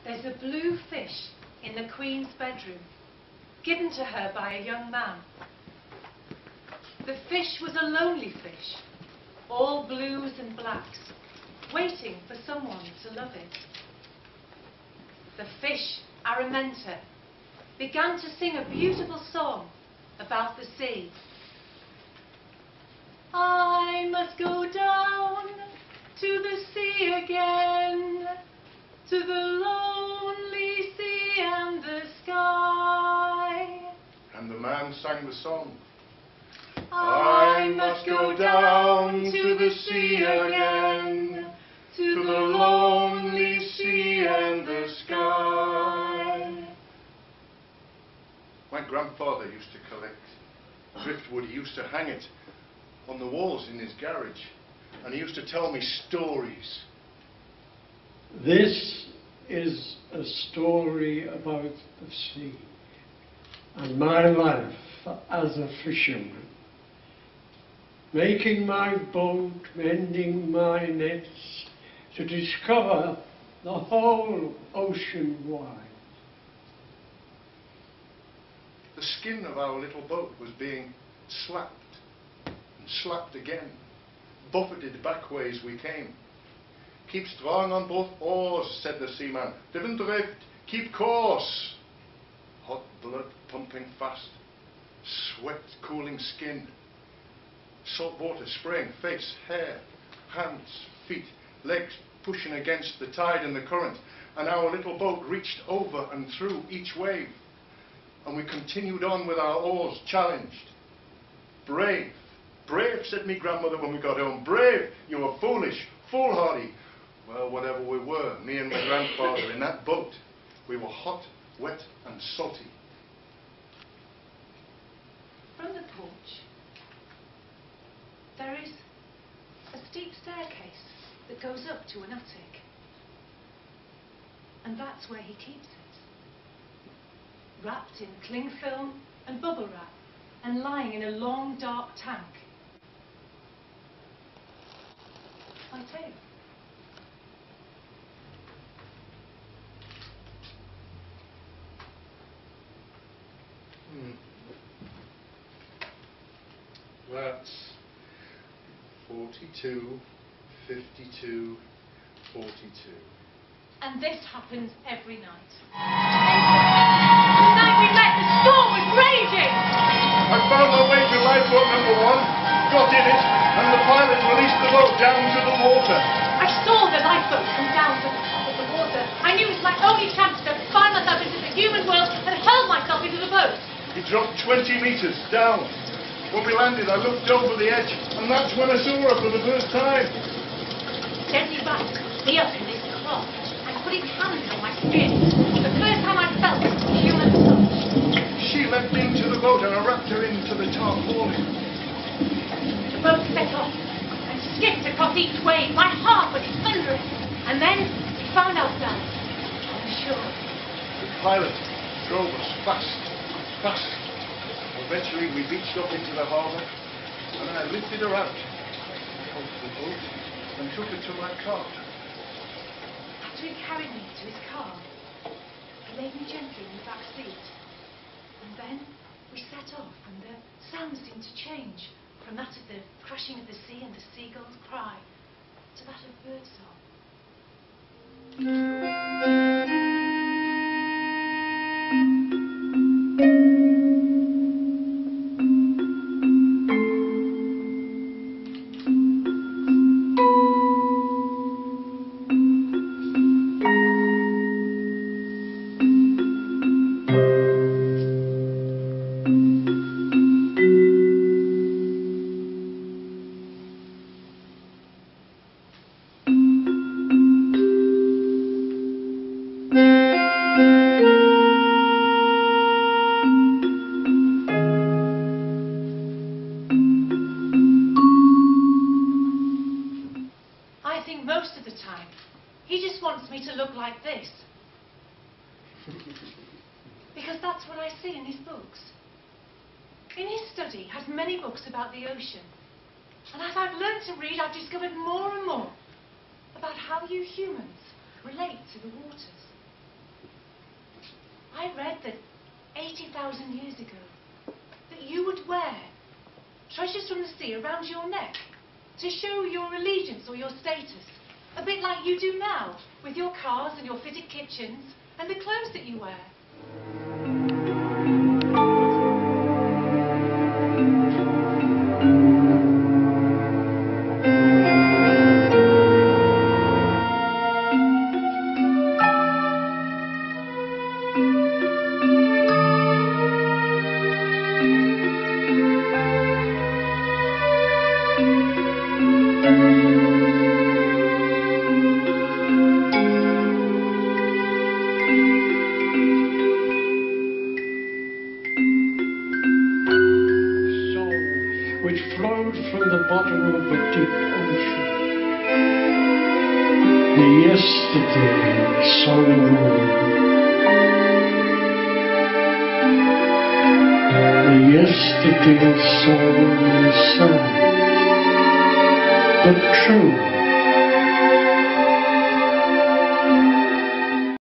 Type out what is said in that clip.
There's a blue fish in the Queen's bedroom, given to her by a young man. The fish was a lonely fish, all blues and blacks, waiting for someone to love it. The fish, Araminta, began to sing a beautiful song about the sea. I must go down to the sea again, to the lonely sea and the sky. And the man sang the song. I must go down to the sea again, to the lonely sea and the sky. My grandfather used to collect driftwood. He used to hang it on the walls in his garage, and he used to tell me stories. This is a story about the sea and my life as a fisherman. Making my boat, mending my nets, to discover the whole ocean wide. The skin of our little boat was being slapped and slapped again, buffeted back ways we came. Keep strong on both oars, said the seaman. Different drift, keep course. Hot blood pumping fast, sweat cooling skin. Salt water spraying face, hair, hands, feet, legs pushing against the tide and the current, and our little boat reached over and through each wave. And we continued on with our oars, challenged. Brave, brave, said me grandmother when we got home. Brave, you were foolish, foolhardy. Well, whatever we were, me and my grandfather in that boat, we were hot, wet and salty. From the porch, there is a steep staircase that goes up to an attic. And that's where he keeps it, wrapped in cling film and bubble wrap and lying in a long dark tank. I tell you. That's 42, 52, 42. And this happens every night. The night we met, the storm was raging! I found my way to lifeboat number 1, got in it, and the pilot released the boat down to the water. I saw the lifeboat come down to the top of the water. I knew it was my only chance to find myself into the human world and hurl myself into the boat. We dropped 20 metres down. When we landed, I looked over the edge, and that's when I saw her for the first time. Gently wrapped me up in this cloth and put his hands on my skin. The first time I felt human touch. She leapt into the boat and I wrapped her into the tarpaulin. The boat set off and skipped across each wave. My heart was thundering. And then we found ourselves on the shore. The pilot drove us fast, fast. Eventually we beached up into the harbour and I lifted her out of the boat and took her to my car. After he carried me to his car, he laid me gently in the back seat. And then we set off, and the sound seemed to change from that of the crashing of the sea and the seagull's cry to that of birdsong. Most of the time, he just wants me to look like this. Because that's what I see in his books. In his study, he has many books about the ocean. And as I've learned to read, I've discovered more and more about how you humans relate to the waters. I read that 80,000 years ago, that you would wear treasures from the sea around your neck to show your allegiance or your status, a bit like you do now, with your cars and your fitted kitchens and the clothes that you wear. Which flowed from the bottom of the deep ocean. The yesterday song rolled. The yesterday song is sad, but true.